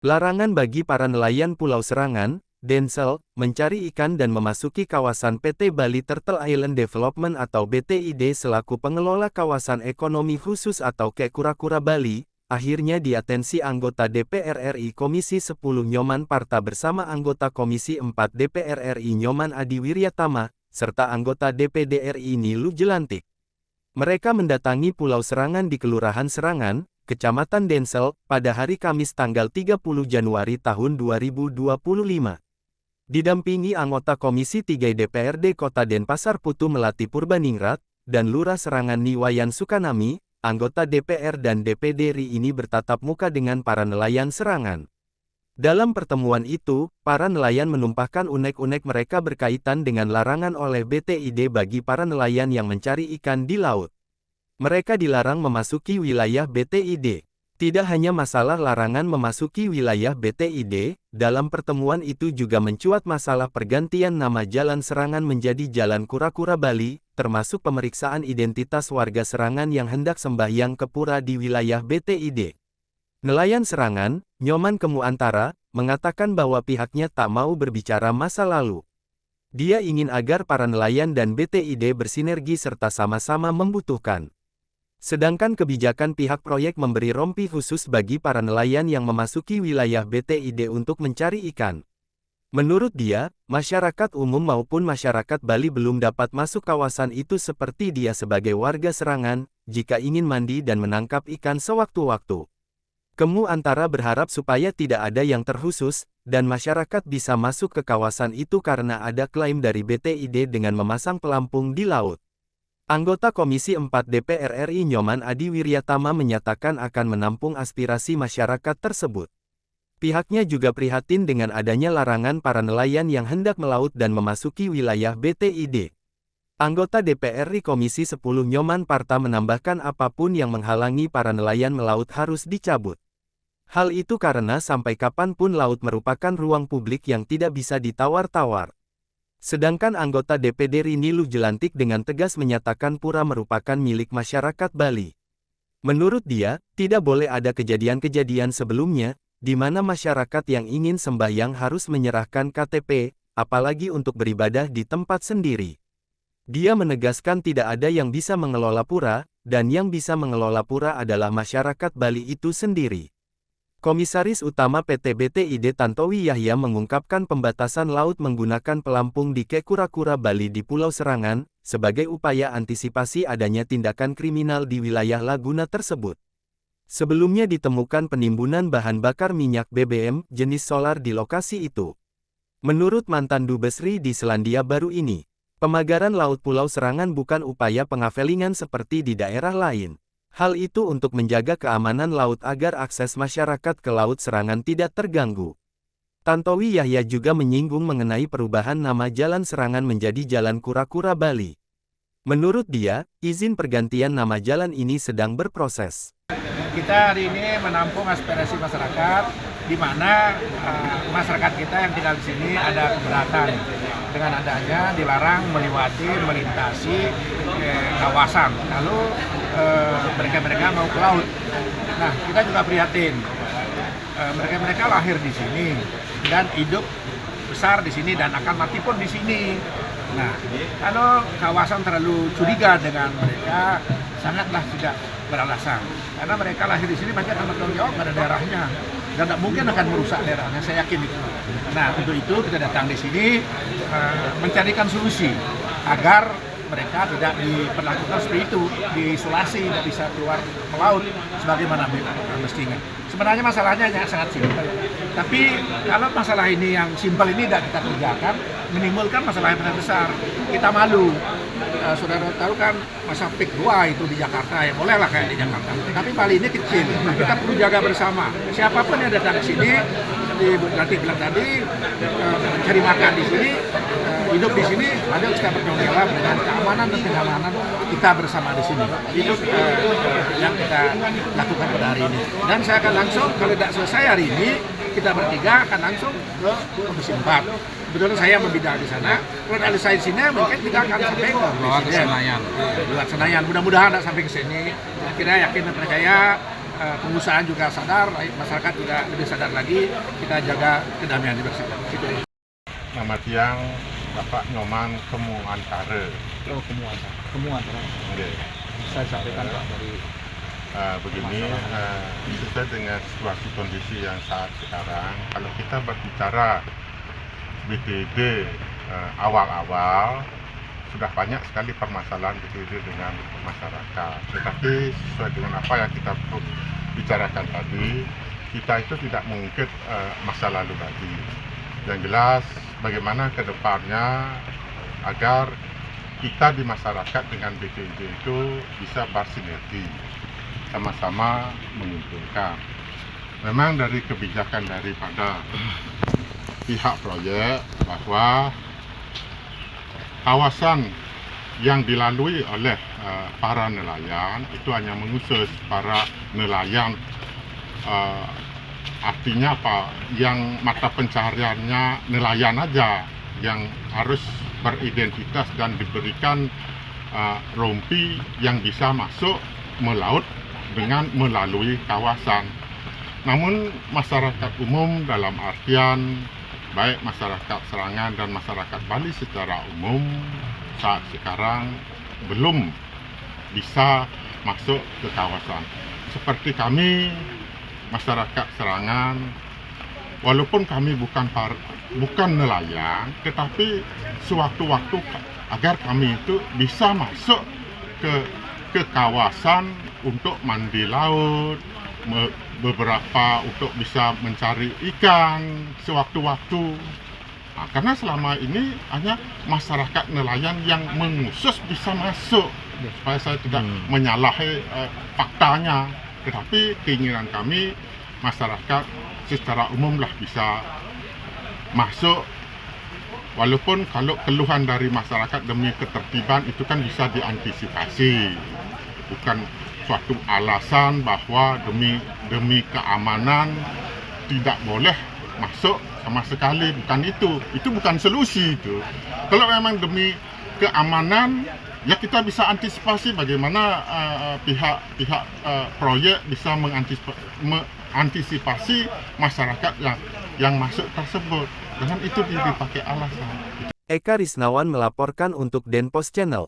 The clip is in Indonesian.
Larangan bagi para nelayan Pulau Serangan, Densel, mencari ikan dan memasuki kawasan PT Bali Turtle Island Development atau BTID selaku pengelola kawasan ekonomi khusus atau KE Kura-Kura Bali, akhirnya diatensi anggota DPR RI Komisi 10 Nyoman Parta bersama anggota Komisi 4 DPR RI Nyoman Adi Wiryatama, serta anggota DPD RI Nilu Jelantik. Mereka mendatangi Pulau Serangan di Kelurahan Serangan, Kecamatan Densel, pada hari Kamis tanggal 30 Januari tahun 2025. Didampingi anggota Komisi 3 DPRD Kota Denpasar Putu Melati Purbaningrat, dan Lurah Serangan Niwayan Sukanami, anggota DPR dan DPD RI ini bertatap muka dengan para nelayan Serangan. Dalam pertemuan itu, para nelayan menumpahkan unek-unek mereka berkaitan dengan larangan oleh BTID bagi para nelayan yang mencari ikan di laut. Mereka dilarang memasuki wilayah BTID. Tidak hanya masalah larangan memasuki wilayah BTID, dalam pertemuan itu juga mencuat masalah pergantian nama Jalan Serangan menjadi Jalan Kura-Kura Bali, termasuk pemeriksaan identitas warga Serangan yang hendak sembahyang ke pura di wilayah BTID. Nelayan Serangan, Nyoman Kemu Antara, mengatakan bahwa pihaknya tak mau berbicara masa lalu. Dia ingin agar para nelayan dan BTID bersinergi serta sama-sama membutuhkan. Sedangkan kebijakan pihak proyek memberi rompi khusus bagi para nelayan yang memasuki wilayah BTID untuk mencari ikan. Menurut dia, masyarakat umum maupun masyarakat Bali belum dapat masuk kawasan itu seperti dia sebagai warga Serangan, jika ingin mandi dan menangkap ikan sewaktu-waktu. Kemu Antara berharap supaya tidak ada yang terkhusus, dan masyarakat bisa masuk ke kawasan itu karena ada klaim dari BTID dengan memasang pelampung di laut. Anggota Komisi 4 DPR RI Nyoman Adi Wiryatama menyatakan akan menampung aspirasi masyarakat tersebut. Pihaknya juga prihatin dengan adanya larangan para nelayan yang hendak melaut dan memasuki wilayah BTID. Anggota DPR RI Komisi 10 Nyoman Parta menambahkan apapun yang menghalangi para nelayan melaut harus dicabut. Hal itu karena sampai kapanpun laut merupakan ruang publik yang tidak bisa ditawar-tawar. Sedangkan anggota DPD RI Nilu Jelantik dengan tegas menyatakan pura merupakan milik masyarakat Bali. Menurut dia, tidak boleh ada kejadian-kejadian sebelumnya, di mana masyarakat yang ingin sembahyang harus menyerahkan KTP, apalagi untuk beribadah di tempat sendiri. Dia menegaskan tidak ada yang bisa mengelola pura, dan yang bisa mengelola pura adalah masyarakat Bali itu sendiri. Komisaris Utama PT BTID Tantowi Yahya mengungkapkan pembatasan laut menggunakan pelampung di KE Kura-Kura Bali di Pulau Serangan, sebagai upaya antisipasi adanya tindakan kriminal di wilayah Laguna tersebut. Sebelumnya ditemukan penimbunan bahan bakar minyak BBM jenis solar di lokasi itu. Menurut mantan Dubes RI di Selandia Baru ini, pemagaran laut Pulau Serangan bukan upaya pengavelingan seperti di daerah lain. Hal itu untuk menjaga keamanan laut agar akses masyarakat ke Laut Serangan tidak terganggu. Tantowi Yahya juga menyinggung mengenai perubahan nama Jalan Serangan menjadi Jalan Kura-Kura Bali. Menurut dia, izin pergantian nama jalan ini sedang berproses. Kita hari ini menampung aspirasi masyarakat, di mana masyarakat kita yang tinggal di sini ada keberatan dengan adanya dilarang melintasi kawasan. Lalu mereka mau ke laut. Nah, kita juga prihatin. Mereka lahir di sini dan hidup besar di sini dan akan mati pun di sini. Nah, kalau kawasan terlalu curiga dengan mereka, sangatlah tidak beralasan. Karena mereka lahir di sini, mereka akan bertanggung jawab pada daerahnya. Dan tidak mungkin akan merusak daerahnya, saya yakin itu. Nah, untuk itu kita datang di sini mencarikan solusi agar mereka tidak diperlakukan seperti itu, diisolasi, tidak bisa keluar melaut sebagaimana mestinya. Sebenarnya masalahnya sangat simpel. Tapi kalau masalah ini yang simpel ini tidak kita kerjakan, menimbulkan masalah yang besar. Kita malu. Saudara tahu kan masa peak 2 itu di Jakarta, ya bolehlah kayak di Jakarta. Tapi Bali ini kecil, kita perlu jaga bersama. Siapapun yang datang ke sini, nanti bilang tadi, mencari makan di sini, hidup di sini, ada kita bertanggung jawab dengan keamanan dan kenyamanan kita bersama di sini. Itu yang kita lakukan pada hari ini. Dan saya akan langsung, kalau tidak selesai hari ini, kita bertiga akan langsung ke Komisi 4. Kebetulan saya membidang di sana. Kalau ada saya di sini, mungkin kita akan sampai ke Senayan. Senayan. Mudah-mudahan tidak sampai ke sini. Kira yakin dan percaya pengusaha juga sadar, masyarakat juga lebih sadar lagi, kita jaga kedamaian di Persib. Gitu. Selamat siang, Bapak Nyoman Kemuantara. Oh, Kemuantara. Okay. Saya sampaikan Pak dari Begini, sesuai dengan situasi kondisi yang saat sekarang, kalau kita berbicara BTD awal-awal, sudah banyak sekali permasalahan BTD dengan masyarakat. Tetapi sesuai dengan apa yang kita bicarakan tadi, kita itu tidak mengungkit masa lalu tadi. Yang jelas, bagaimana ke depannya agar kita di masyarakat dengan BTD itu bisa bersinergi, sama-sama menguntungkan. Memang dari kebijakan daripada pihak proyek bahwa kawasan yang dilalui oleh para nelayan itu hanya mengkhusus para nelayan, artinya apa, yang mata pencahariannya nelayan aja yang harus beridentitas dan diberikan rompi yang bisa masuk melaut dengan melalui kawasan. Namun masyarakat umum dalam artian baik masyarakat Serangan dan masyarakat Bali secara umum saat sekarang belum bisa masuk ke kawasan. Seperti kami masyarakat Serangan, walaupun kami bukan nelayan, tetapi sewaktu-waktu agar kami itu bisa masuk ke kawasan untuk mandi laut, beberapa untuk bisa mencari ikan sewaktu-waktu. Nah, karena selama ini hanya masyarakat nelayan yang mengkhusus bisa masuk, supaya saya tidak menyalahi faktanya, tetapi keinginan kami masyarakat secara umumlah bisa masuk. Walaupun kalau keluhan dari masyarakat demi ketertiban itu kan bisa diantisipasi, bukan suatu alasan bahwa demi keamanan tidak boleh masuk sama sekali, bukan itu bukan solusi itu. Kalau memang demi keamanan, ya kita bisa antisipasi bagaimana pihak proyek bisa mengantisipasi masyarakat yang masuk tersebut. Dengan itu dipakai alasan. Eka Risnawan melaporkan untuk Denpos Channel.